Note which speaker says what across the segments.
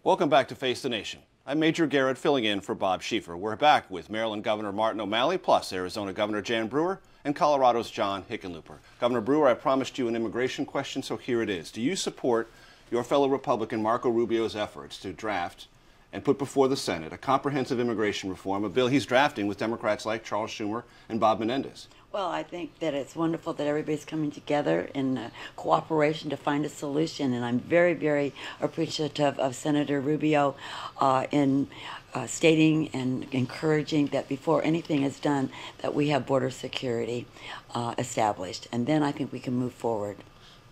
Speaker 1: Welcome back to Face the Nation. I'm Major Garrett filling in for Bob Schieffer. We're back with Maryland Governor Martin O'Malley, plus Arizona Governor Jan Brewer, and Colorado's John Hickenlooper. Governor Brewer, I promised you an immigration question, so here it is. Do you support your fellow Republican Marco Rubio's efforts to draft and put before the Senate a comprehensive immigration reform, a bill he's drafting with Democrats like Charles Schumer and Bob Menendez?
Speaker 2: Well, I think that it's wonderful that everybody's coming together in cooperation to find a solution, and I'm very, very appreciative of Senator Rubio in stating and encouraging that before anything is done, that we have border security established, and then I think we can move forward.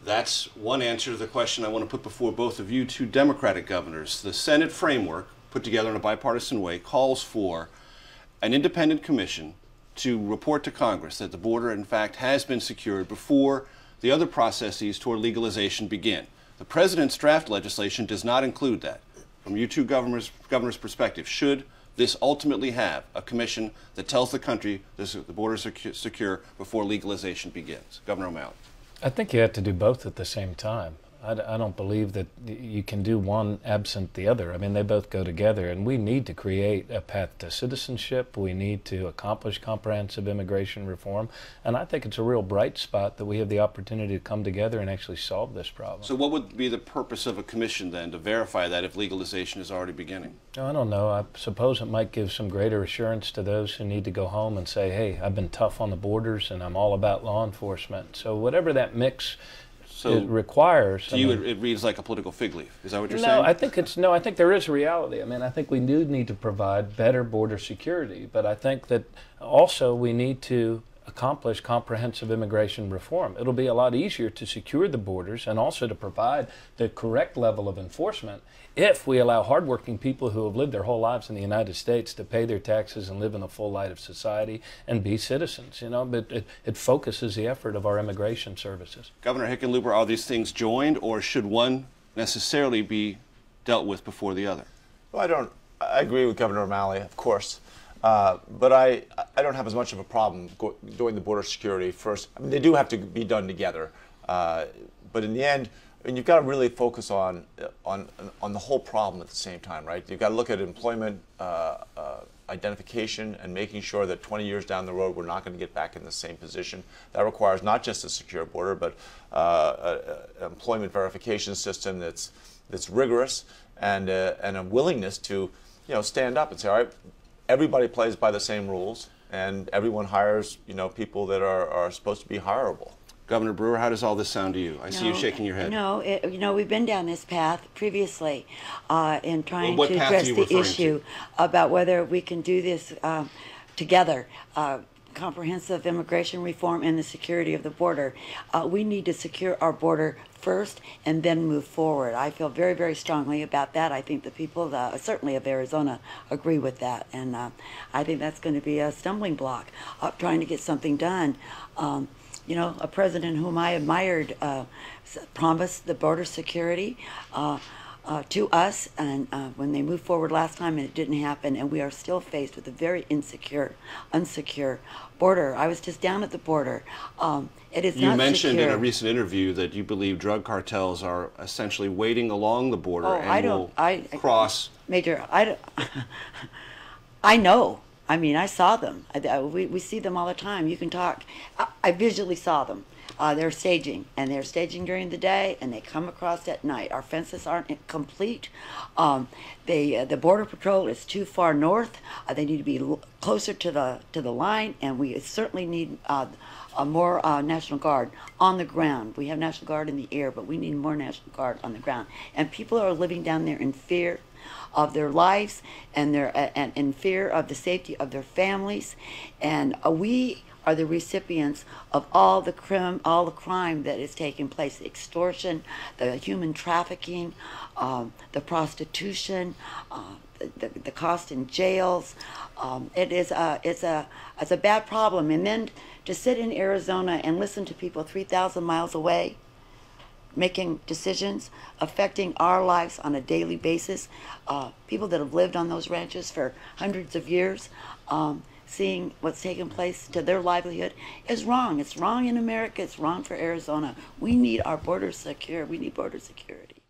Speaker 1: That's one answer to the question I want to put before both of you, two Democratic governors. The Senate framework, put together in a bipartisan way, calls for an independent commission to report to Congress that the border, in fact, has been secured before the other processes toward legalization begin. The president's draft legislation does not include that. From you two governors' perspective, should this ultimately have a commission that tells the country the border is secure before legalization begins? Governor O'Malley.
Speaker 3: I think you have to do both at the same time. I don't believe that you can do one absent the other. I mean, they both go together, and we need to create a path to citizenship. We need to accomplish comprehensive immigration reform, and I think it's a real bright spot that we have the opportunity to come together and actually solve this problem.
Speaker 1: So what would be the purpose of a commission then to verify that if legalization is already beginning?
Speaker 3: I don't know. I suppose it might give some greater assurance to those who need to go home and say, hey, I've been tough on the borders and I'm all about law enforcement. So whatever that mix it requires.
Speaker 1: To you, it reads like a political fig leaf. Is that what you're saying?
Speaker 3: I think there is a reality. I mean, I think we do need to provide better border security, but I think that also we need to accomplish comprehensive immigration reform. It'll be a lot easier to secure the borders and also to provide the correct level of enforcement if we allow hardworking people who have lived their whole lives in the United States to pay their taxes and live in the full light of society and be citizens. You know, but it focuses the effort of our immigration services.
Speaker 1: Governor Hickenlooper, are these things joined, or should one necessarily be dealt with before the other?
Speaker 4: Well, I agree with Governor O'Malley, of course. But I don't have as much of a problem doing the border security first. I mean, they do have to be done together. But in the end, I mean, you've got to really focus on the whole problem at the same time, right? You've got to look at employment identification and making sure that 20 years down the road we're not going to get back in the same position. That requires not just a secure border, but an employment verification system that's rigorous and a willingness to, stand up and say, all right, everybody plays by the same rules, and everyone hires, people that are supposed to be hireable.
Speaker 1: Governor Brewer, how does all this sound to you? I see you shaking your head.
Speaker 2: No, we've been down this path previously in trying to address the issue about whether we can do this together. Comprehensive immigration reform and the security of the border. We need to secure our border first and then move forward. I feel very, very strongly about that. I think the people, certainly of Arizona, agree with that. And I think that's going to be a stumbling block of trying to get something done. A president whom I admired promised the border security to us, and when they moved forward last time and it didn't happen, and we are still faced with a very unsecure border. I was just down at the border. It is not secure.
Speaker 1: You mentioned in a recent interview that you believe drug cartels are essentially waiting along the border cross.
Speaker 2: Major, I know. I mean, I saw them. We see them all the time. You can talk. I visually saw them. They're staging, and they're staging during the day, and they come across at night. Our fences aren't complete. The Border Patrol is too far north. They need to be closer to the line, and we certainly need more National Guard on the ground. We have National Guard in the air, but we need more National Guard on the ground. And people are living down there in fear of their lives and in fear of the safety of their families, and we are the recipients of all the crime that is taking place: the extortion, the human trafficking, the prostitution, the cost in jails. It's a bad problem. And then to sit in Arizona and listen to people 3,000 miles away making decisions affecting our lives on a daily basis, people that have lived on those ranches for hundreds of years, seeing what's taking place to their livelihood is wrong. It's wrong in America. It's wrong for Arizona. We need our borders secure. We need border security.